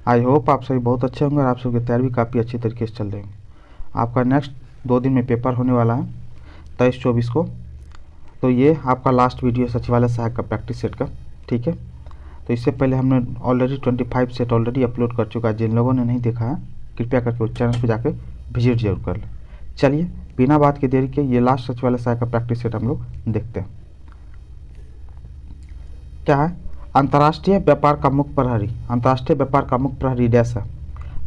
I hope आप सभी बहुत अच्छे होंगे और आप सबकी तैयारी भी काफ़ी अच्छी तरीके से चल रही है। आपका नेक्स्ट 2 दिन में पेपर होने वाला है 23-24 को। तो ये आपका लास्ट वीडियो सचिवालय सहायक का प्रैक्टिस सेट का, ठीक है। तो इससे पहले हमने ऑलरेडी 25 सेट ऑलरेडी अपलोड कर चुका है। जिन लोगों ने नहीं देखा है कृपया करके उस चैनल पर जाकर विजिट जरूर कर लें। चलिए बिना बात की देरी के ये लास्ट सचिवालय सहायक का प्रैक्टिस सेट हम लोग देखते हैं। क्या है? अंतर्राष्ट्रीय व्यापार का मुख्य प्रहरी। अंतर्राष्ट्रीय व्यापार का मुख्य प्रहरी डैश है।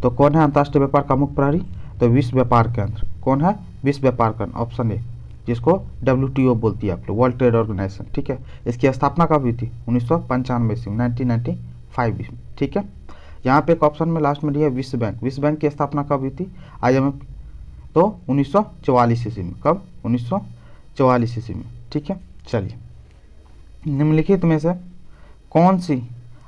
तो कौन है अंतर्राष्ट्रीय व्यापार का मुख्य प्रहरी? तो विश्व व्यापार केंद्र। कौन है? विश्व व्यापार केंद्र, ऑप्शन ए, जिसको WTO बोलती है आप लोग, वर्ल्ड ट्रेड ऑर्गेनाइजेशन, ठीक है। इसकी स्थापना कब हुई थी? 1995 ईस्वी, 1995 ईस्वी, ठीक है। यहाँ पे एक ऑप्शन में लास्ट में दिया है विश्व बैंक। विश्व बैंक की स्थापना कब हुई थी? IMF, तो 1944 ईस्वी में। कब? 1944 ईस्वी में, ठीक है। चलिए, निम्नलिखित में से कौन सी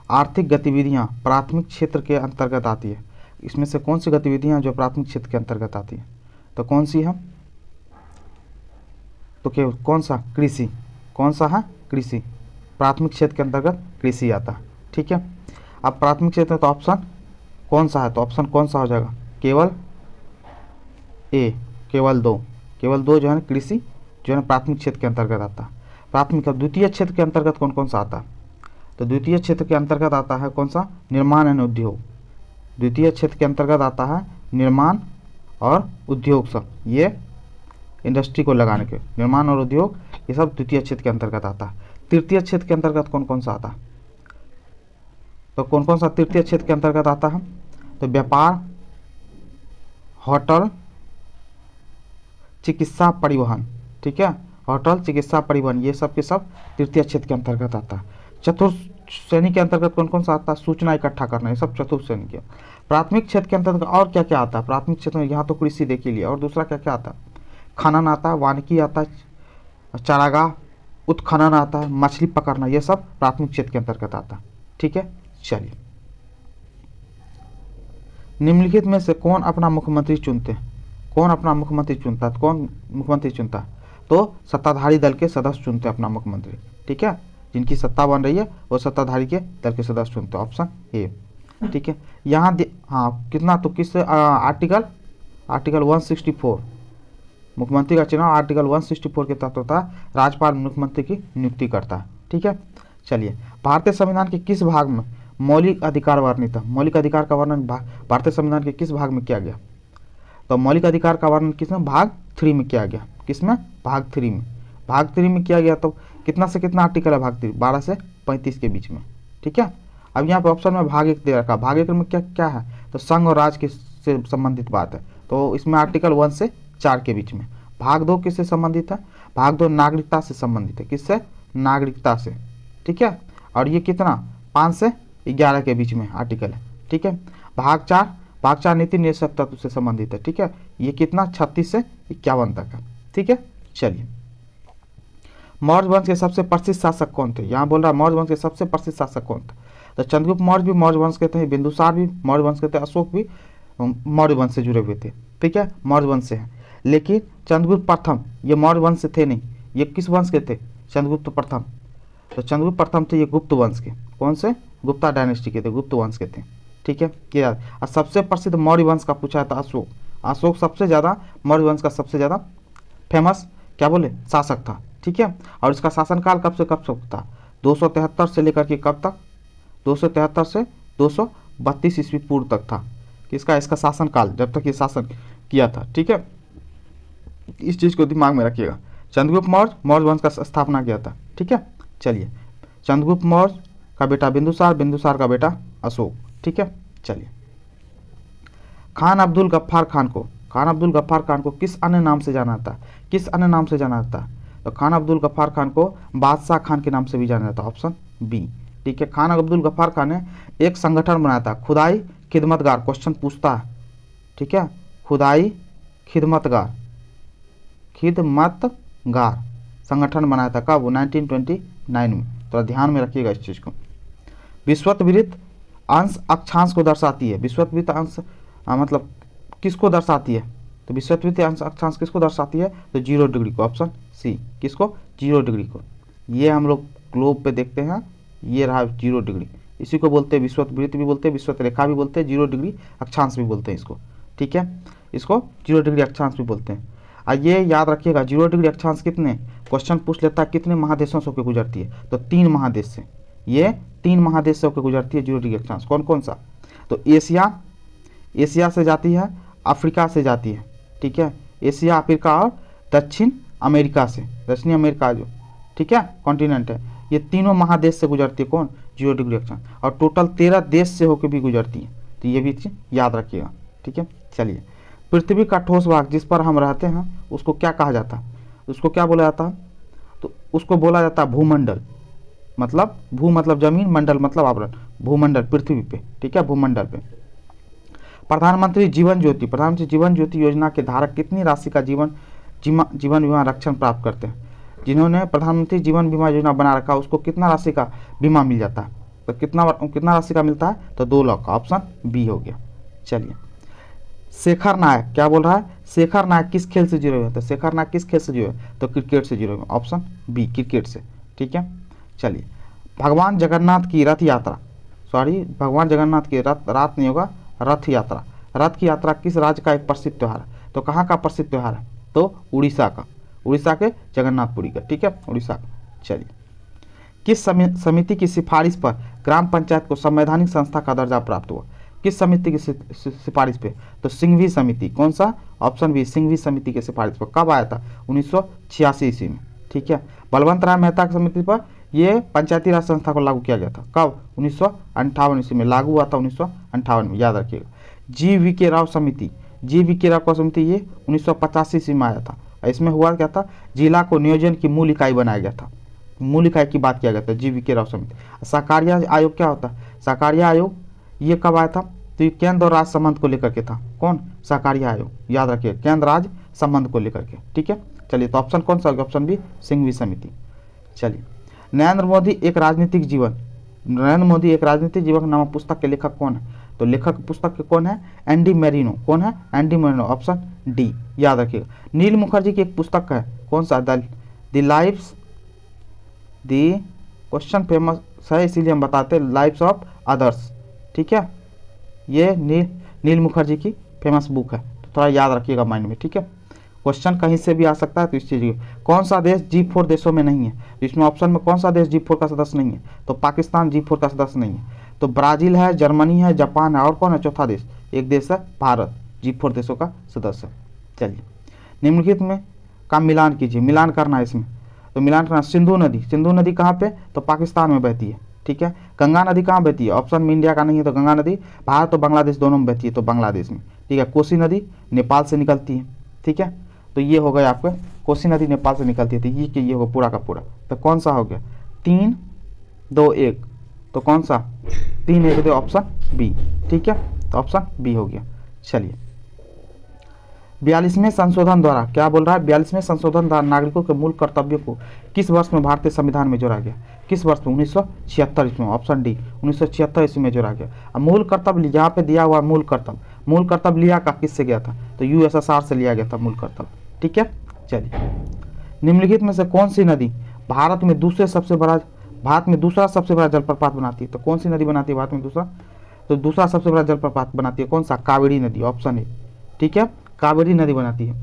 आर्थिक गतिविधियां प्राथमिक क्षेत्र के अंतर्गत आती है? इसमें से कौन सी गतिविधियां जो प्राथमिक क्षेत्र के अंतर्गत आती है? तो कौन सी है? तो क्या, कौन सा? कृषि। कौन सा है? कृषि। प्राथमिक क्षेत्र के अंतर्गत कृषि आता है, ठीक है। अब प्राथमिक क्षेत्र तो ऑप्शन कौन सा है? तो ऑप्शन कौन सा हो जाएगा? केवल ए, केवल दो जो है ना, कृषि जो है ना प्राथमिक क्षेत्र के अंतर्गत आता है। प्राथमिक। द्वितीय क्षेत्र के अंतर्गत कौन कौन सा आता है? तो द्वितीय क्षेत्र के अंतर्गत आता है कौन सा? निर्माण एवं उद्योग। द्वितीय क्षेत्र के अंतर्गत आता है निर्माण और उद्योग। सब ये इंडस्ट्री को लगाने के, निर्माण और उद्योग, ये सब द्वितीय क्षेत्र के अंतर्गत आता है। तृतीय क्षेत्र के अंतर्गत कौन कौन सा आता है? तो कौन कौन सा तृतीय क्षेत्र के अंतर्गत आता है? तो व्यापार, होटल, चिकित्सा, परिवहन, ठीक है। होटल, चिकित्सा, परिवहन, ये सब के सब तृतीय क्षेत्र के अंतर्गत आता है। चतुर्थ श्रेणी के अंतर्गत कौन कौन सा आता है? सूचना इकट्ठा करना, ये सब चतुर्थ श्रेणी के। प्राथमिक क्षेत्र के अंतर्गत और क्या क्या आता है? प्राथमिक क्षेत्र में यहाँ तो कृषि देख ही लिया, और दूसरा क्या क्या आता है? खनन आता है, वानिकी आता है, चारागाह, उत्खनन आता है, मछली पकड़ना, ये सब प्राथमिक क्षेत्र के अंतर्गत आता है, ठीक है। चलिए, निम्नलिखित में से कौन अपना मुख्यमंत्री चुनते हैं? कौन अपना मुख्यमंत्री चुनता है? कौन मुख्यमंत्री चुनता है? तो सत्ताधारी दल के सदस्य चुनते हैं अपना मुख्यमंत्री, ठीक है। जिनकी सत्ता बन रही है वो सत्ताधारी के दल के सदस्य चुनते हैं, ऑप्शन ए, ठीक है। यहाँ हाँ, कितना तो किस आर्टिकल 164, मुख्यमंत्री का चुनाव आर्टिकल 164 के तहत होता है। राज्यपाल मुख्यमंत्री की नियुक्ति करता है, ठीक है। चलिए, भारतीय संविधान के किस भाग में मौलिक अधिकार वर्णित है? मौलिक अधिकार का वर्णन भारतीय संविधान के किस भाग में किया गया? तो मौलिक अधिकार का वर्णन किसमें? भाग 3 में किया गया। किसमें? भाग 3 में। भाग 3 में किया गया। तो कितना से कितना आर्टिकल है भाग 3? 12 से 35 के बीच में, ठीक है। अब यहाँ पे ऑप्शन में भाग 1 दे रखा। भाग 1 में क्या क्या है? तो संघ और राज्य से संबंधित बात है, तो इसमें आर्टिकल 1 से 4 के बीच में। भाग 2 किससे संबंधित है? भाग 2 नागरिकता से संबंधित है। किससे? नागरिकता से, ठीक है। और ये कितना? 5 से 11 के बीच में आर्टिकल है, ठीक है। भाग 4 नीति निर्देशक तत्व से संबंधित है, ठीक है। ये कितना? 36 से 51 तक है, ठीक है। चलिए, मौर्य वंश के सबसे प्रसिद्ध शासक कौन थे? यहाँ बोल रहा है मौर्य वंश के सबसे प्रसिद्ध शासक कौन थे? तो चंद्रगुप्त मौर्य भी मौर्य वंश के थे, बिंदुसार भी मौर्य वंश के थे, अशोक भी मौर्य वंश से जुड़े हुए थे, ठीक है, मौर्य वंश से हैं। लेकिन चंद्रगुप्त प्रथम ये मौर्य वंश से थे नहीं। ये किस वंश के थे? चंद्रगुप्त प्रथम। तो चंद्रगुप्त प्रथम थे ये गुप्त वंश के। कौन से? गुप्ता डायनेस्टी के थे, गुप्त वंश के थे, ठीक है। क्या? और सबसे प्रसिद्ध मौर्य वंश का पूछा था अशोक। अशोक सबसे ज़्यादा मौर्य वंश का सबसे ज़्यादा फेमस क्या बोले शासक था, ठीक है। और इसका शासनकाल कब से कब तक था? 273 से लेकर के कब तक? 273 से 232 ईस्वी पूर्व तक था। किसका? इसका शासनकाल, जब तक ये शासन किया था, ठीक है। इस चीज़ को दिमाग में रखिएगा। चंद्रगुप्त मौर्य मौर्य वंश का स्थापना किया था, ठीक है। चलिए, चंद्रगुप्त मौर्य का बेटा बिंदुसार, बिंदुसार का बेटा अशोक, ठीक है। चलिए, खान अब्दुल गफ्फार खान को किस अन्य नाम से जाना जाता है? किस अन्य नाम से जाना जाता है? तो खान अब्दुल गफ्फार खान को बादशाह खान के नाम से भी जाना जाता है, ऑप्शन बी, ठीक है। खान अब्दुल गफ्फार खान ने एक संगठन बनाया था, खुदाई खिदमतगार, क्वेश्चन पूछता है, ठीक है। खुदाई खिदमतगार संगठन बनाया था, कब? 1929 में। तो ध्यान में रखिएगा इस चीज़ को। विषुवत अंश अक्षांश को दर्शाती है। विषुवत अंश मतलब किसको दर्शाती है? तो विषुवत अंश अक्षांश किसको दर्शाती है? तो 0 डिग्री को, ऑप्शन सी। किसको? 0 डिग्री को। ये हम लोग ग्लोब पे देखते हैं, ये रहा 0 डिग्री, इसी को बोलते हैं विषुवत भी बोलते हैं, विषुवत रेखा भी बोलते हैं, 0 डिग्री अक्षांश भी बोलते हैं इसको, ठीक है, इसको 0 डिग्री अक्षांश भी बोलते हैं। ये याद रखिएगा 0 डिग्री अक्षांश कितने, क्वेश्चन पूछ लेता है कितने महादेशों से होकर गुजरती है, तो 3 महादेश से, ये 3 महादेश से होकर गुजरती है 0 डिग्री अक्षांश। कौन कौन सा, तो एशिया से जाती है, अफ्रीका से जाती है, ठीक है, एशिया, अफ्रीका और दक्षिणी अमेरिका जो, ठीक है, कॉन्टिनेंट है, ये तीनों महादेश से गुजरती है कौन, 0 डिग्री अक्षांश, और टोटल 13 देश से होकर भी गुजरती है, तो ये भी चीज याद रखिएगा, ठीक है। चलिए, पृथ्वी का ठोस भाग जिस पर हम रहते हैं उसको क्या कहा जाता है, उसको क्या बोला जाता है, तो उसको बोला जाता है भूमंडल, मतलब भू मतलब जमीन, मंडल मतलब आवरण, भूमंडल पृथ्वी पे, ठीक है, भूमंडल पे। प्रधानमंत्री जीवन ज्योति योजना के धारक कितनी राशि का जीवन बीमा रक्षण प्राप्त करते हैं, जिन्होंने प्रधानमंत्री जीवन बीमा योजना बना रखा उसको कितना राशि का बीमा मिल जाता है, तो कितना राशि का मिलता है, तो 2 लाख का, ऑप्शन बी हो गया। चलिए, शेखर नायक क्या बोल रहा है, शेखर नायक किस खेल से जुड़े हुए हैं, तो शेखर नायक किस खेल से जुड़े हुए, तो क्रिकेट से जुड़े हुए, ऑप्शन बी क्रिकेट से, ठीक है। चलिए, भगवान जगन्नाथ की रथ यात्रा किस राज्य का एक प्रसिद्ध त्यौहार है, तो कहाँ का प्रसिद्ध त्यौहार है, तो उड़ीसा के जगन्नाथपुरी का, ठीक है, उड़ीसा का। चलिए, किस समिति की सिफारिश पर ग्राम पंचायत को संवैधानिक संस्था का दर्जा प्राप्त हुआ, किस समिति की सिफारिश पे, तो सिंघवी समिति, कौन सा, ऑप्शन बी सिंघवी समिति के सिफारिश पर, कब आया था, 1986 ईस्वी में, ठीक है। बलवंत राय मेहता की समिति पर यह पंचायती राज संस्था को लागू किया गया था, कब, 1958 ईस्वी में, लागू हुआ था 1958 में, याद रखिएगा। जी.वी. के राव समिति ये 1985 ईस्वी में आया था, इसमें हुआ क्या था, जिला को नियोजन की मूल इकाई बनाया गया था, मूल इकाई की बात किया गया था, जी.वी. के राव समिति। सहकारिया आयोग क्या होता है, सहकारिया आयोग ये कब आया था, तो ये केंद्र और राज्य संबंध को लेकर के था, कौन, सहकारिया आयोग, याद रखिए, केंद्र राज्य संबंध को लेकर के, ठीक है। चलिए, तो ऑप्शन कौन सा होगा, ऑप्शन बी सिंघवी समिति। चलिए, नरेंद्र मोदी एक राजनीतिक जीवन नामक पुस्तक के लेखक कौन है, तो लेखक पुस्तक के कौन है, एंडी मेरिनो, कौन है, एंडी मेरिनो, ऑप्शन डी, याद रखिएगा। नील मुखर्जी की एक पुस्तक है, कौन सा, the life's, the question famous है इसीलिए हम बताते हैं, लाइफ्स ऑफ अदर्स, ठीक है, ये नील मुखर्जी की फेमस बुक है, तो थोड़ा याद रखिएगा माइंड में, ठीक है, क्वेश्चन कहीं से भी आ सकता है, तो इस चीज़ की। कौन सा देश G4 देशों में नहीं है, तो इसमें ऑप्शन में कौन सा देश G4 का सदस्य नहीं है, तो पाकिस्तान G4 का सदस्य नहीं है, तो ब्राज़ील है, जर्मनी है, जापान है, और कौन है चौथा देश, एक देश है भारत, G4 देशों का सदस्य। चलिए, निम्नलिखित में का मिलान कीजिए, मिलान करना है इसमें, तो मिलान करना, सिंधु नदी कहाँ पे, तो पाकिस्तान में बहती है, ठीक है। गंगा नदी कहाँ बहती है, ऑप्शन में इंडिया का नहीं है, तो गंगा नदी भारत और बांग्लादेश दोनों में बहती है, तो बांग्लादेश में, ठीक है। कोसी नदी नेपाल से निकलती है, ठीक है, तो ये हो गया आपका, कोसी नदी नेपाल से निकलती थी, ये होगा पूरा का पूरा, तो कौन सा हो गया, 3, 2, 1, तो कौन सा, 3, 1, 2, ऑप्शन बी, ठीक है, तो ऑप्शन बी हो गया। चलिए, 42वें संशोधन द्वारा क्या बोल रहा है, 42वें संशोधन द्वारा नागरिकों के मूल कर्तव्यों को किस वर्ष में भारतीय संविधान में जोड़ा गया, किस वर्ष में, 1976 ईस्वी में, ऑप्शन डी 1976 ईस्वी में जोड़ा गया। अब मूल कर्तव्य यहाँ पे दिया हुआ मूल कर्तव्य लिया का किससे गया था, तो USSR से लिया गया था मूल कर्तव्य, ठीक है। चलिए, निम्नलिखित में से कौन सी नदी भारत में दूसरा सबसे बड़ा जलप्रपात बनाती है, तो कौन सी नदी बनाती है भारत में दूसरा सबसे बड़ा जलप्रपात बनाती है, कौन सा, कावेरी नदी, ऑप्शन ए, ठीक है, कावेरी नदी बनाती है।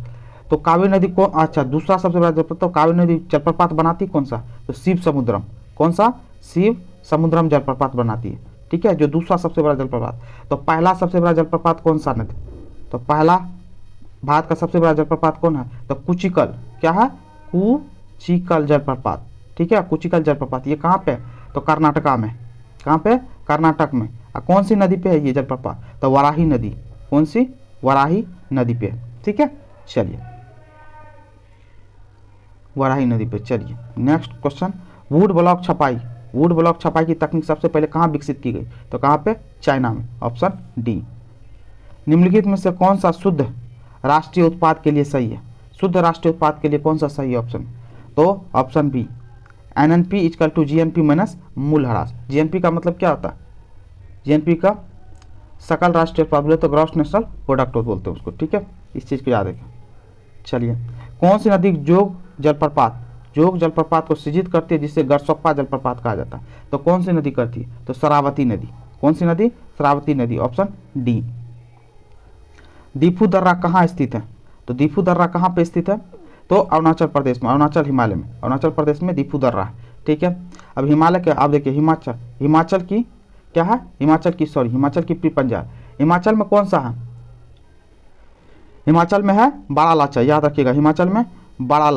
तो कावेरी नदी को, अच्छा, दूसरा सबसे बड़ा जलप्रपात, तो कावेरी नदी जलप्रपात बनाती कौन सा, तो शिव समुद्रम, कौन सा, शिव समुद्रम जलप्रपात बनाती है, ठीक है, जो दूसरा सबसे बड़ा जलप्रपात। तो पहला सबसे बड़ा जलप्रपात कौन सा नदी, तो पहला भारत का सबसे बड़ा जलप्रपात कौन है, तो कुचिकल, क्या है, कुचिकल जलप्रपात, ठीक है, कुचिकल जलप्रपात, ये कहाँ पे, तो कर्नाटका में, कहाँ पे, कर्नाटक में। कौन सी नदी पे है ये जलप्रपात, तो वाराही नदी, कौन सी, वाराही नदी पे, ठीक है। चलिए, वाराही नदी पे। चलिए, नेक्स्ट क्वेश्चन, वुड ब्लॉक छपाई की तकनीक सबसे पहले कहाँ विकसित की गई, तो कहाँ पे, चाइना में, ऑप्शन डी। निम्नलिखित में से कौन सा शुद्ध राष्ट्रीय उत्पाद के लिए सही है, शुद्ध राष्ट्रीय उत्पाद के लिए कौन सा सही है ऑप्शन, तो option B NNP = GNP minus मूल ह्रास। GNP का मतलब क्या होता है, GNP का सकल राष्ट्रीय उत्पाद बोले तो ग्रॉस नेशनल प्रोडक्ट बोलते हैं उसको, ठीक है, इस चीज़ को याद रखें। चलिए, कौन सी नदी जोग जोग जलप्रपात को सृजित करती है, जिसे गरसोप्पा जलप्रपात कहा जाता है। तो कौन सी नदी करती है? तो शरावती नदी। कौन सी नदी? शरावती नदी, ऑप्शन डी। दीफू दर्रा कहाँ स्थित है? तो दीफू दर्रा कहाँ पे स्थित है? तो अरुणाचल प्रदेश में, अरुणाचल हिमालय में, अरुणाचल प्रदेश में दीफू दर्रा है। ठीक है, अब हिमालय के, आप देखिए हिमाचल, हिमाचल की क्या है? हिमाचल की पीर पंजाल। हिमाचल में कौन सा है? हिमाचल में है बड़ा लाचा, याद रखिएगा, हिमाचल में बड़ा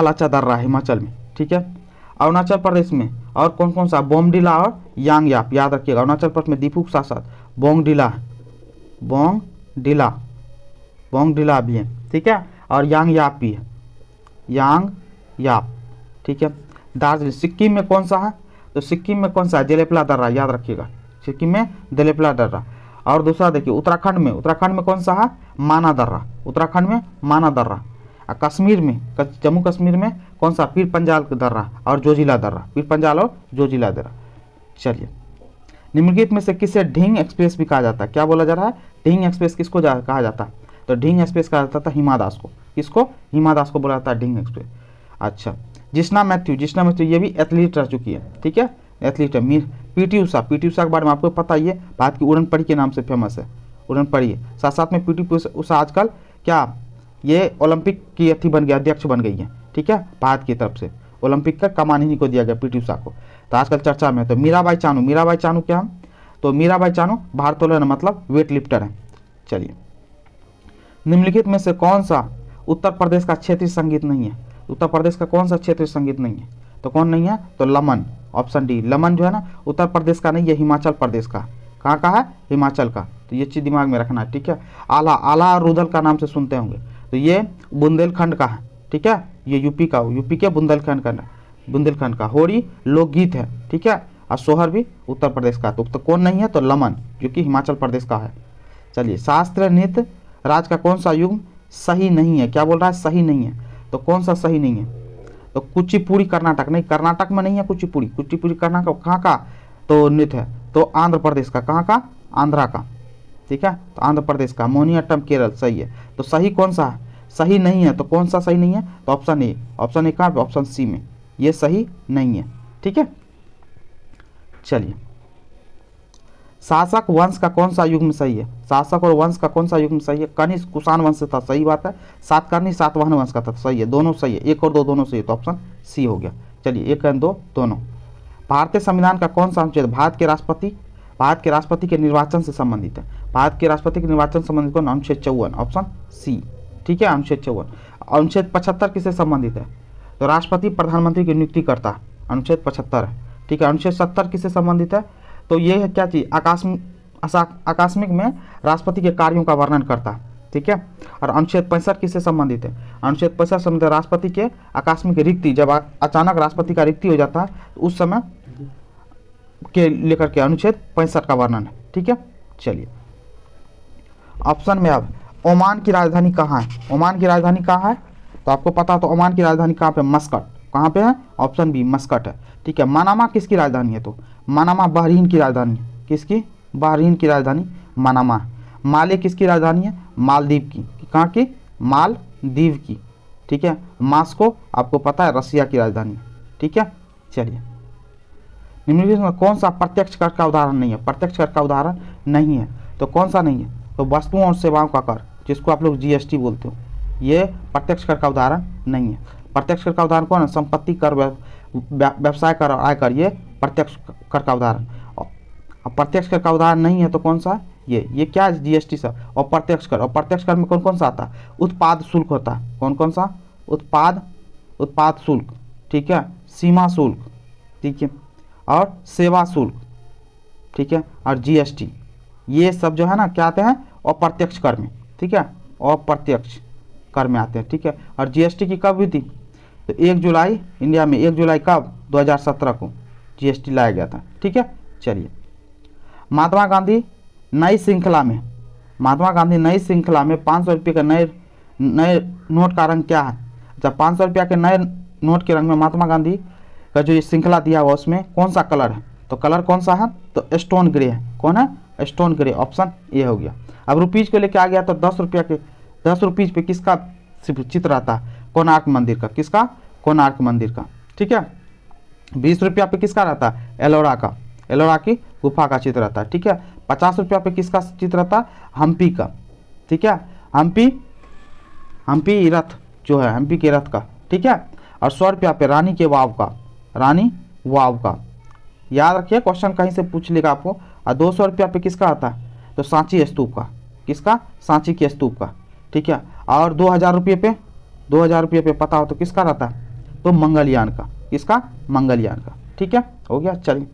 लाचा दर्रा है हिमाचल में। ठीक है, अरुणाचल प्रदेश में और कौन कौन सा? बोमडिला और यांगयाप, याद रखिएगा। अरुणाचल प्रदेश में दीफू के साथ साथ बोंगडिला भी है। ठीक है, और यांगयाप भी है, यांगयाप। ठीक है, दार्जिलिंग। सिक्किम में कौन सा है? तो सिक्किम में कौन सा है? देलेप्ला दर्रा, याद रखिएगा, सिक्किम में देलेप्ला दर्रा। और दूसरा देखिए उत्तराखंड में कौन सा है? माना दर्रा, उत्तराखंड में माना दर्रा। और कश्मीर में, जम्मू कश्मीर में कौन सा? पीर पंजाल दर्रा और जोजिला दर्रा, पीर पंजाल और जोजिला दर्रा। चलिए, निम्नलिखित में से किसे ढींग एक्सप्रेस भी कहा जाता है? क्या बोला जा रहा है? ढींग एक्सप्रेस किसको कहा जाता है? तो ढींग एक्सप्रेस कहा जाता था हिमा दास को। किसको? हिमा दास को बोला जाता है ढींग एक्सप्रेस। अच्छा, जिस्ना मैथ्यू ये भी एथलीट रह चुकी है। ठीक है, एथलीट है। पीटी उषा के बारे में आपको पता ही है, भारत की उड़न पड़ी के नाम से फेमस है, उड़न पड़ी है। साथ साथ में पीटी उषा आजकल क्या, ये ओलंपिक की अध्यक्ष बन गई है। ठीक है, भारत की तरफ से ओलंपिक का कमान इन्हीं को दिया गया, पीटी उषा को। तो आजकल चर्चा में। तो मीराबाई चानू क्या है? तो मीराबाई चानू भारोत्तोलन मतलब वेट लिफ्टर है। चलिए, निम्नलिखित में से कौन सा उत्तर प्रदेश का क्षेत्रीय संगीत नहीं है? उत्तर प्रदेश का कौन सा क्षेत्रीय संगीत नहीं है? तो कौन नहीं है? तो लमन, ऑप्शन डी। लमन जो है ना, उत्तर प्रदेश का नहीं है, हिमाचल प्रदेश का। कहाँ का है? हिमाचल का। तो ये चीज़ दिमाग में रखना है। ठीक है, आला और रुदल का नाम से सुनते होंगे, तो ये बुंदेलखंड का है। ठीक है, ये यूपी के बुंदेलखंड का। होरी लोकगीत है। ठीक है, और सोहर भी उत्तर प्रदेश का। तो कौन नहीं है? तो लमन, जो कि हिमाचल प्रदेश का है। चलिए, शास्त्र नृत्य राज का कौन सा युग्म सही नहीं है? क्या बोल रहा है? सही नहीं है। तो कौन सा सही नहीं है? तो कुचिपुड़ी कर्नाटक नहीं, कर्नाटक में नहीं है कुचिपुड़ी कर्नाटक कहाँ का? तो नृत्य है, तो आंध्र प्रदेश का। कहाँ का? आंध्रा का। ठीक है, तो आंध्र प्रदेश का। मोहिनीअट्टम केरल, सही है। तो सही कौन सा है? सही नहीं है। तो कौन सा सही नहीं है? तो ऑप्शन ए। ऑप्शन ए कहाँ पे? ऑप्शन सी में, ये सही नहीं है। ठीक है, चलिए, शासक वंश का कौन सा युग्म सही है? शासक और वंश का कौन सा युग्म सही है? कनिष्क कुषाण वंश था, सही बात है। सातकर्णी सातवाहन वंश का था, सही है। दोनों सही है, 1 और 2 दोनों सही है। तो ऑप्शन सी हो गया। चलिए, 1 और 2 दोनों। भारतीय संविधान का कौन सा अनुच्छेद भारत के राष्ट्रपति के निर्वाचन से संबंधित है? भारत के राष्ट्रपति के निर्वाचन से संबंधित कौन? अनुच्छेद 54, ऑप्शन सी। ठीक है, अनुच्छेद 54। अनुच्छेद 75 किससे संबंधित है? तो राष्ट्रपति प्रधानमंत्री की नियुक्ति करता है, अनुच्छेद 75 है। ठीक है, अनुच्छेद 70 किससे संबंधित है? तो ये है क्या चीज़? आकस्मिक में राष्ट्रपति के कार्यों का वर्णन करता है। ठीक है, और अनुच्छेद 65 किससे संबंधित है? अनुच्छेद 65 संबंधित राष्ट्रपति के आकस्मिक रिक्ति, जब अचानक राष्ट्रपति का रिक्ति हो जाता है तो उस समय के लेकर के अनुच्छेद 65 का वर्णन है। ठीक है, चलिए, ऑप्शन में अब ओमान की राजधानी कहाँ है? ओमान की राजधानी कहाँ है? तो आपको पता, तो ओमान की राजधानी कहाँ पे? मस्कट। कहाँ पे है? ऑप्शन बी, मस्कट है। ठीक है, मनामा किसकी राजधानी है? तो मनामा बहरीन की राजधानी है। किसकी? बहरीन की राजधानी मनामा। माले किसकी राजधानी है? मालदीव की। कहाँ की? मालदीव की। ठीक है, मास्को आपको पता है रसिया की राजधानी है। ठीक है, चलिए, निम्नलिखित में कौन सा प्रत्यक्ष कर का उदाहरण नहीं है? प्रत्यक्ष कर का उदाहरण नहीं है, तो कौन सा नहीं है? तो वस्तुओं और सेवाओं का कर, जिसको आप लोग जीएसटी बोलते हो, ये प्रत्यक्ष कर का उदाहरण नहीं है। प्रत्यक्ष कर का उदाहरण कौन है? संपत्ति कर, व्यवसाय कर और आयकर, ये प्रत्यक्ष कर का उदाहरण। और प्रत्यक्ष कर का उदाहरण नहीं है तो कौन सा? ये क्या है? जीएसटी से। और प्रत्यक्ष कर में कौन कौन सा आता है? उत्पाद शुल्क होता है। कौन कौन सा? उत्पाद शुल्क। ठीक है, सीमा शुल्क। ठीक है, और सेवा शुल्क। ठीक है, और जीएसटी, ये सब जो है ना क्या आते हैं? अप्रत्यक्ष कर में। ठीक है, अप्रत्यक्ष कर में आते हैं। ठीक है, और जीएसटी की कब हुई थी? तो 1 जुलाई, इंडिया में 1 जुलाई कब? 2017 को जीएसटी लाया गया था। ठीक है, चलिए, महात्मा गांधी नई श्रृंखला में 500 रुपये के नए नोट का रंग क्या है? जब 500 रुपया के नए नोट के रंग में महात्मा गांधी का जो ये श्रृंखला दिया हुआ उसमें कौन सा कलर है? तो कलर कौन सा है? तो स्टोन ग्रे है। कौन है? स्टोन ग्रे, ऑप्शन ए हो गया। अब रुपीज को लेके आ गया तो 10 रुपये पे किसका चित्र आता है? कोणार्क मंदिर का, किसका, कोणार्क मंदिर का, ठीक है। 20 रुपया पे किसका रहता है, एलोरा का, एलोरा की गुफा का चित्र रहता है, ठीक है। 50 रुपया पे किसका चित्र रहता है, हम्पी का, ठीक है, हम्पी, हम्पी रथ जो है, हम्पी के रथ का, ठीक है। और 100 रुपया पे रानी के वाव का, रानी वाव का, याद रखिए क्वेश्चन कहीं से पूछ लेगा आपको। और 200 रुपया पे किसका आता है, तो सांची स्तूप का, किसका, सांची के स्तूप का, ठीक है। और 2000 रुपये पे, 2000 रुपये पे पता हो तो किसका रहता है, तो मंगलयान का, किसका, मंगलयान का, ठीक है, हो गया। चलिए,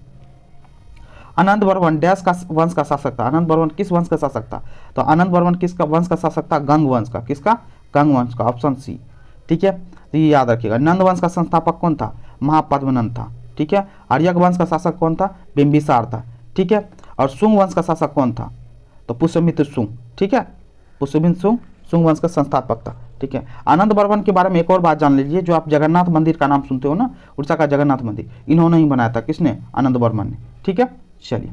अनंत वर्मन डैश का वंश का शासक था, अनंत वर्मन किस वंश का शासक था, तो अनंत वर्मन किसका वंश का शासक था, गंग वंश का, किसका, गंग वंश का, ऑप्शन सी, ठीक है। तो ये याद रखिएगा। नंद वंश का संस्थापक कौन था, महापद्मनंद था, ठीक है। आर्यक वंश का शासक कौन था, बिंबिसार था, ठीक है। और शुंग वंश का शासक कौन था, तो पुष्यमित्र शुंग, ठीक है, पुष्यमित्र शुंग शुंग वंश का संस्थापक था, ठीक है। आनंद वर्मन के बारे में एक और बात जान लीजिए, जो आप जगन्नाथ मंदिर का नाम सुनते हो ना, उड़ीसा का जगन्नाथ मंदिर इन्होंने ही बनाया था, किसने, आनंद वर्मन ने, ठीक है। चलिए,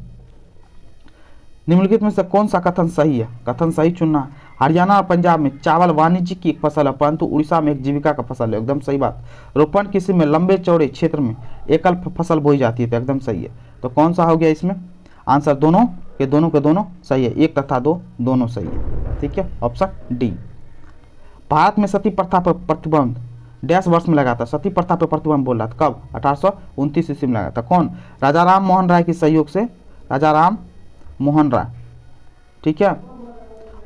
निम्नलिखित में से कौन सा कथन सही है, कथन सही चुनना। हरियाणा और पंजाब में चावल वाणिज्य की एक फसल है, परंतु उड़ीसा में एक जीविका का फसल है, एकदम सही बात। रोपण कृषि में लंबे चौड़े क्षेत्र में एकल फसल बोई जाती है, तो एकदम सही है। तो कौन सा हो गया इसमें आंसर, दोनों के दोनों सही है, 1 तथा 2 दोनों सही है, ठीक है, ऑप्शन डी। भारत में सती प्रथा पर प्रतिबंध डैश वर्ष में लगा था, सती प्रथा पर प्रतिबंध बोल रहा था, कब, 1829 ईस्वी में लगा था, कौन, राजा राम मोहन राय के सहयोग से, राजा राम मोहन राय, ठीक है।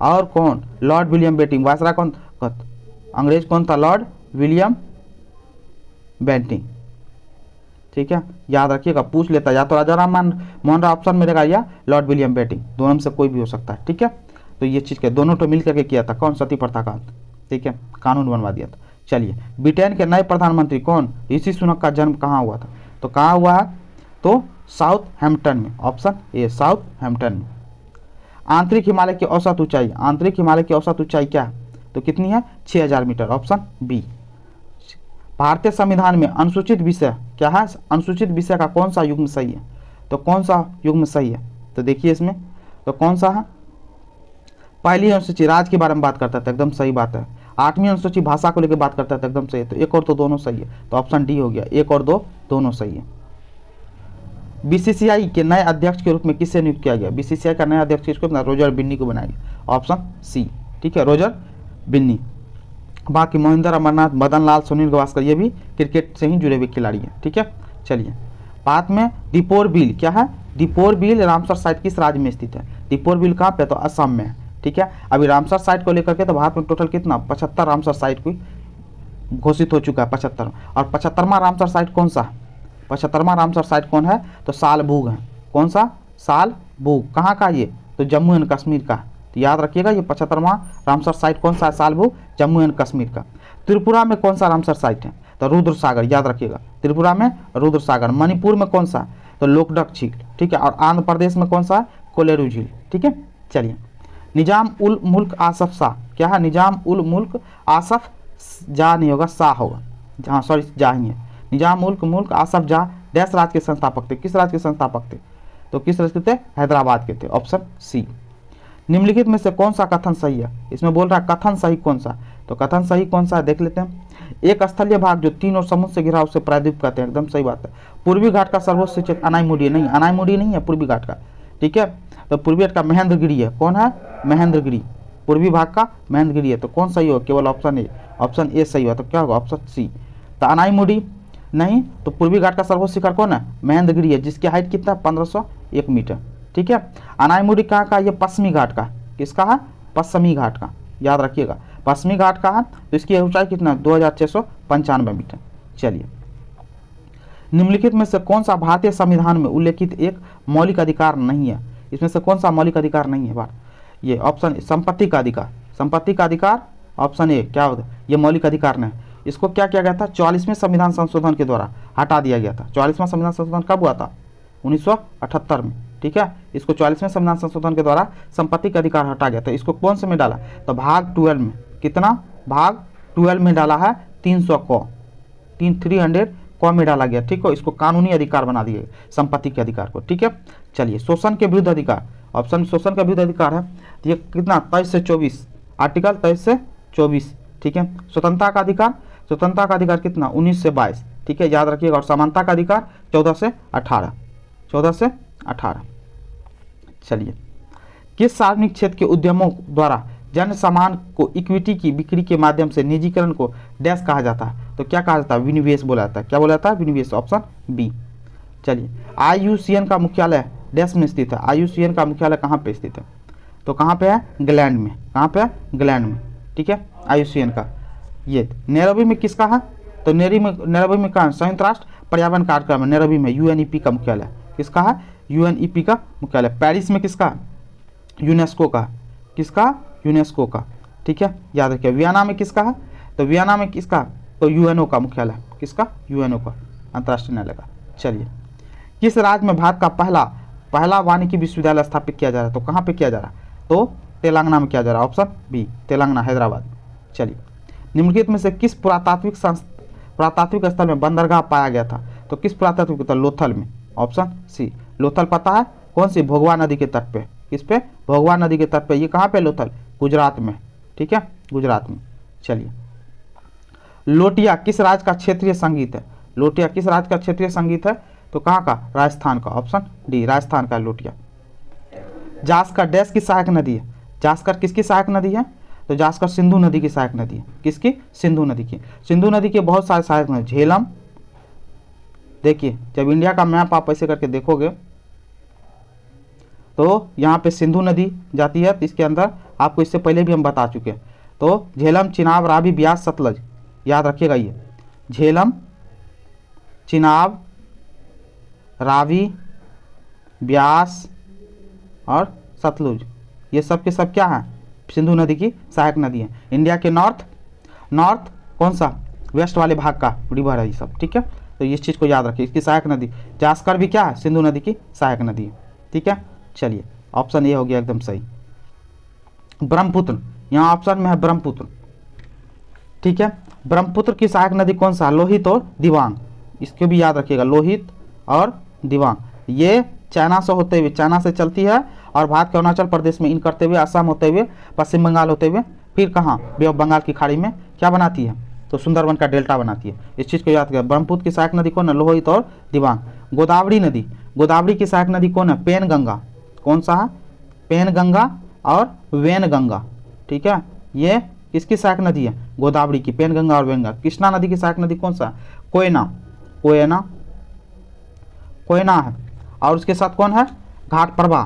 और कौन, लॉर्ड विलियम बेंटिंक, वायसराय कौन, अंग्रेज कौन था, लॉर्ड विलियम बेंटिंक, ठीक है, याद रखिएगा, पूछ लेता या तो राजा राम मोहन राय ऑप्शन में रहेगा या लॉर्ड विलियम बेंटिंक, दोनों में से कोई भी हो सकता है, ठीक है। तो ये चीज़ के दोनों तो मिल करके किया था, कौन, सती प्रथा का, ठीक है, कानून बनवा दिया था। चलिए, ब्रिटेन के नए प्रधानमंत्री कौन, ऋषि सुनक का जन्म कहाँ हुआ था, तो कहाँ हुआ है, तो साउथ हैम्पटन में, ऑप्शन ए, साउथ हैम्पटन में। आंतरिक हिमालय की औसत ऊंचाई, आंतरिक हिमालय की औसत ऊंचाई क्या है, तो कितनी है, 6000 मीटर, ऑप्शन बी। भारतीय संविधान में अनुसूचित विषय क्या है, अनुसूचित विषय का कौन सा युग्म सही है, तो कौन सा युग्म सही है, तो देखिए इसमें तो कौन सा है, पहली अनुसूची राज्य के बारे में बात करता था, एकदम सही बात है। 8वीं अनुसूची भाषा को लेकर बात करता था, एकदम सही है। तो 1 और 2 दोनों सही है, तो ऑप्शन डी हो गया, 1 और 2 दोनों सही है। बीसीसीआई के नए अध्यक्ष के रूप में किसे नियुक्त किया गया, बीसीसीआई का नया अध्यक्ष किसको, रोजर बिन्नी को बनाया गया, ऑप्शन सी, ठीक है, रोजर बिन्नी। बाकी मोहिंदर अमरनाथ, मदन लाल, सुनील गावस्कर ये भी क्रिकेट से ही जुड़े हुए खिलाड़ी हैं, ठीक है। चलिए, बाद में दीपोर बिल क्या है, दीपोर बिल रामसर साइट किस राज्य में स्थित है, दीपोर बिल कहाँ पे, तो असम में है, ठीक है। अभी रामसर साइट को लेकर के तो भारत में टोटल कितना 75 रामसर साइट को घोषित हो चुका है, 75। और 75वां रामसर साइट कौन सा है, 75वां रामसर साइट कौन है, तो सालबूग है, कौन सा, सालबूग, कहाँ का ये, तो जम्मू एंड कश्मीर का। तो याद रखिएगा ये 75वां रामसर साइट कौन सा है, सालबूग, जम्मू एंड कश्मीर का। त्रिपुरा में कौन सा रामसर साइट है, तो रुद्र सागर, याद रखिएगा, त्रिपुरा में रुद्र सागर। मणिपुर में कौन सा, तो लोकडक झील, ठीक है। और आंध्र प्रदेश में कौन सा है, कोलेरू झील, ठीक है। चलिए, निजाम उल मुल्क आसफ शाह क्या है, निजाम उल मुल्क आसफ जा नहीं होगा, शाह होगा, हाँ सॉरी जा ही है। निजाम उल मुल्क आसफ जा डैश राज्य के संस्थापक थे, किस राज्य के संस्थापक थे, तो किस राज्य के थे, हैदराबाद के थे, ऑप्शन सी। निम्नलिखित में से कौन सा कथन सही है, इसमें बोल रहा है कथन सही कौन सा, तो कथन सही कौन सा है देख लेते हैं। एक स्थलीय भाग जो 3 और समुद्र से घिरा उसे प्रायद्वीप कहते हैं, एकदम सही बात है। पूर्वी घाट का सर्वोच्च शिखर अनाईमुडी नहीं, अनाईमुडी नहीं है पूर्वी घाट का, ठीक है। तो पूर्वी घाट का महेंद्रगिरी है, कौन है, महेंद्रगिरी, पूर्वी भाग का महेंद्रगिरी है। तो कौन सही हो, केवल ऑप्शन ए, ऑप्शन ए सही हुआ, तो क्या होगा, ऑप्शन सी। तो अनाईमुडी नहीं, तो पूर्वी घाट का सर्वोच्च शिखर कौन है, महेंद्रगिरी है, जिसकी हाइट कितना 1501 मीटर, ठीक है। अनाईमुडी कहाँ का, ये पश्चिमी घाट का, किसका है, पश्चिमी घाट का, याद रखिएगा पश्चिमी घाट का है। तो इसकी ऊंचाई कितना, 2695 मीटर। चलिए, निम्नलिखित में से कौन सा भारतीय संविधान में उल्लेखित एक मौलिक अधिकार नहीं है, इसमें से कौन सा मौलिक अधिकार नहीं है, बात ये ऑप्शन संपत्ति का अधिकार, संपत्ति का अधिकार, ऑप्शन ए क्या होता है, ये मौलिक अधिकार नहीं। इसको क्या किया गया था, 44वें संविधान संशोधन के द्वारा हटा दिया गया था। 44वां संविधान संशोधन कब हुआ था, 1978 में, ठीक है। इसको 44वें संविधान संशोधन के द्वारा संपत्ति का अधिकार हटा गया था। इसको कौन से में डाला, तो भाग 12 में, कितना, भाग 12 में डाला है, 300 को 300 को में डाला गया, ठीक है। इसको कानूनी अधिकार बना दिए संपत्ति के अधिकार को, ठीक है। चलिए, शोषण के विरुद्ध अधिकार, ऑप्शन शोषण का विरुद्ध अधिकार है, ये कितना 23 से 24, आर्टिकल 23 से 24, ठीक है। स्वतंत्रता का अधिकार, स्वतंत्रता का अधिकार कितना 19 से 22, ठीक है, याद रखिएगा। और समानता का अधिकार 14 से 18, 14 से 18। चलिए, किस सार्वजनिक क्षेत्र के उद्यमों द्वारा जन सामान को इक्विटी की बिक्री के माध्यम से निजीकरण को डैश कहा जाता है? तो क्या कहा जाता है? विनिवेश बोला जाता है। क्या बोला जाता है? विनिवेश, ऑप्शन बी। चलिए, IUCN का मुख्यालय डैश में स्थित है? IUCN का मुख्यालय कहाँ पे स्थित है? तो कहाँ पे है? इंग्लैंड में। कहाँ पे है? इंग्लैंड में, ठीक है, IUCN का। ये नैरोबी में किसका है? तो नैरोबी में कहाँ? संयुक्त राष्ट्र पर्यावरण कार्यक्रम है, नैरोबी में UNEP का मुख्यालय। किसका है? UNEP का मुख्यालय। पेरिस में किसका? यूनेस्को का। किसका? यूनेस्को का, ठीक है, याद रखिए। वियना में किसका है? तो वियना में किसका? तो UNO का मुख्यालय। किसका? UNO का, अंतर्राष्ट्रीय न्यायालय का। चलिए, किस राज्य में भारत का पहला वानिकी विश्वविद्यालय स्थापित किया जा रहा है? तो कहाँ पे किया जा रहा है? तो तेलंगाना में किया जा रहा है, ऑप्शन बी, तेलंगाना, हैदराबाद। चलिए, निम्नलिखित में से किस पुरातात्विक स्थल में बंदरगाह पाया गया था? तो किस पुरातात्विक स्थल? लोथल में, ऑप्शन सी। लोथल पता है कौन सी? भोगवा नदी के तट पे। किस पे? भोगवा नदी के तट पे। ये कहाँ पे? लोथल, गुजरात में, ठीक है, गुजरात में। चलिए, लोटिया किस राज्य का क्षेत्रीय संगीत है? लोटिया किस राज्य का क्षेत्रीय संगीत है? तो कहाँ का? राजस्थान का, ऑप्शन डी, राजस्थान का लोटिया। जास्कर डैश की सहायक नदी है? जास्कर किसकी सहायक नदी है? तो जास्कर सिंधु नदी की सहायक नदी है। किसकी? सिंधु नदी की। सिंधु नदी के बहुत सारे सहायक नदी, झेलम, देखिए जब इंडिया का मैप आप ऐसे करके देखोगे तो यहाँ पे सिंधु नदी जाती है, तो इसके अंदर आपको इससे पहले भी हम बता चुके हैं। तो झेलम, चिनाब, रावी, ब्यास, सतलज, याद रखिएगा। ये झेलम, चिनाब, रावी, ब्यास और सतलुज, ये सब के सब क्या है? सिंधु नदी की सहायक नदी है। इंडिया के नॉर्थ कौन सा? वेस्ट वाले भाग का रिवर है ये सब, ठीक है। तो इस चीज़ को याद रखिए, इसकी सहायक नदी। जास्कर भी क्या है? सिंधु नदी की सहायक नदी है, ठीक है। चलिए, ऑप्शन ए हो गया एकदम सही। ब्रह्मपुत्र, यहाँ ऑप्शन में है ब्रह्मपुत्र, ठीक है। ब्रह्मपुत्र की सहायक नदी कौन सा? लोहित और दिबांग, इसको भी याद रखिएगा, लोहित और दिबांग। ये चाइना से होते हुए, चाइना से चलती है और भारत के अरुणाचल प्रदेश में इन करते हुए, असम होते हुए, पश्चिम बंगाल होते हुए, फिर कहाँ? बे ऑफ बंगाल की खाड़ी में क्या बनाती है? तो सुंदरवन का डेल्टा बनाती है। इस चीज़ को याद करें। ब्रह्मपुत्र की सहायक नदी कौन है? लोहित और दिबांग। गोदावरी नदी, गोदावरी की सहायक नदी कौन है? पेन गंगा। कौन सा है? पेन गंगा और वेन गंगा, ठीक है। ये किसकी सहायक नदी है? गोदावरी की, पेन गंगा और वेन गंगा। कृष्णा नदी की सहायक नदी कौन सा? कोयना है। और उसके साथ कौन है? घाट प्रभा,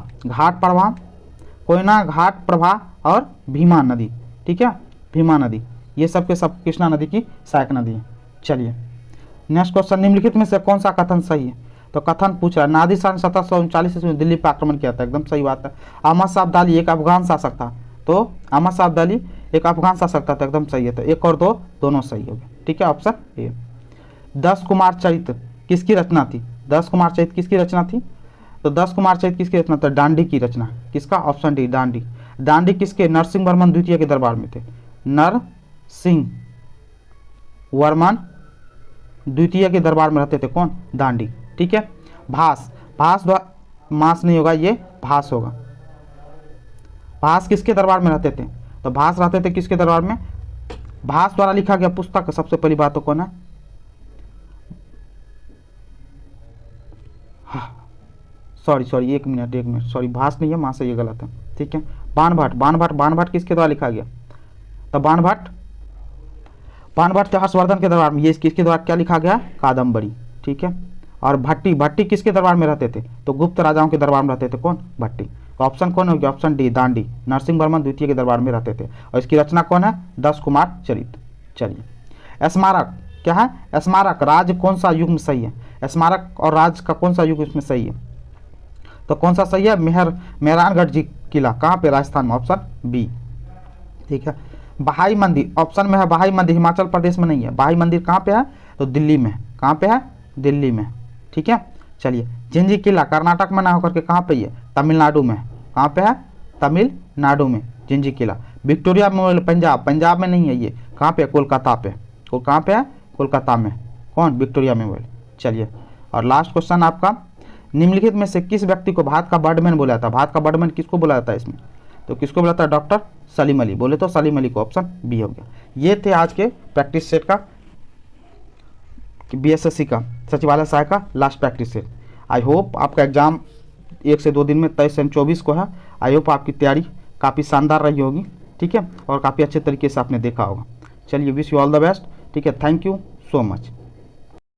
कोयना, घाट प्रभा और भीमा नदी, ठीक है, भीमा नदी। ये सब के सब कृष्णा नदी की सहायक नदी है। चलिए, नेक्स्ट क्वेश्चन, निम्नलिखित में से कौन सा कथन सही है? तो कथन पूछ रहा है, नादिर शाह ने 1739 ईस्वी में दिल्ली पर आक्रमण किया था, एकदम सही बात है। अहमद शाह अब्दाली एक अफगान शासक था, तो अहमद शाह अब्दाली एक अफगान शासक था, एकदम सही है। तो एक और दो दोनों सही हो गए, ठीक है, ऑप्शन ए। 10 कुमार चरित्र किसकी रचना थी? 10 कुमार चरित्र किसकी रचना थी? तो 10 कुमार चरित्र किसकी रचना था? डांडी की रचना। किसका? ऑप्शन डी, डांडी। डांडी किसके? नरसिंह वर्मन द्वितीय के दरबार में थे। नरसिंह वर्मन द्वितीय के दरबार में रहते थे कौन? डांडी, ठीक है। भास मास नहीं होगा, ये भास होगा। भास किसके दरबार में रहते थे? तो भास रहते थे किसके दरबार में? भास द्वारा लिखा गया पुस्तक सबसे पहली बात तो कौन है? सॉरी एक मिनट, सॉरी, भास नहीं है, मास है, ये गलत है, ठीक है। बाणभट्ट किसके द्वारा लिखा गया? तो बाणभट्ट हर्षवर्धन के दरबार में। ये किसके द्वारा क्या लिखा गया? कादम्बरी, ठीक है। और भट्टी किसके दरबार में रहते थे? तो गुप्त राजाओं के दरबार में रहते थे कौन? भट्टी। तो ऑप्शन कौन हो गया? Option D, Dandi. नरसिंह वर्मन द्वितीय के दरबार में रहते थे और इसकी रचना कौन है? 10 कुमार चरित्र। चलिए, स्मारक क्या है? स्मारक राज्य कौन सा युग में सही है? स्मारक और राज्य का कौन सा युग इसमें सही है? तो कौन सा सही है? मेहरानगढ़ जी किला, कहाँ पे? राजस्थान में, ऑप्शन बी, ठीक है। बहाई मंदिर ऑप्शन में है, बहाई मंदिर हिमाचल प्रदेश में नहीं है। बहाई मंदिर कहाँ पे है? तो दिल्ली में। कहाँ पे है? दिल्ली में, ठीक है। चलिए, जिंजी किला कर्नाटक में ना होकर के कहाँ पे है? तमिलनाडु में। कहाँ पे है? तमिलनाडु में जिंजी किला। विक्टोरिया मेमोरियल पंजाब में नहीं है, ये कहाँ पे? कोलकाता पे। कहाँ पे है? कोलकाता में। कौन? Victoria memorial. चलिए, और लास्ट क्वेश्चन आपका, निम्नलिखित में से किस व्यक्ति को भारत का बर्डमैन बोला जाता है? भारत का बर्डमैन किसको बोला जाता है इसमें? तो किसको बोला जाता है? डॉक्टर सलीम अली। बोले तो सलीम अली को, ऑप्शन बी हो गया। ये थे आज के प्रैक्टिस सेट का कि BSSC का सचिवालय सहायक का लास्ट प्रैक्टिस है। आई होप आपका एग्ज़ाम 1 से 2 दिन में 23 और 24 को है। आई होप आपकी तैयारी काफ़ी शानदार रही होगी, ठीक है, और काफ़ी अच्छे तरीके से आपने देखा होगा। चलिए, wish you all the best, ठीक है। Thank you so much.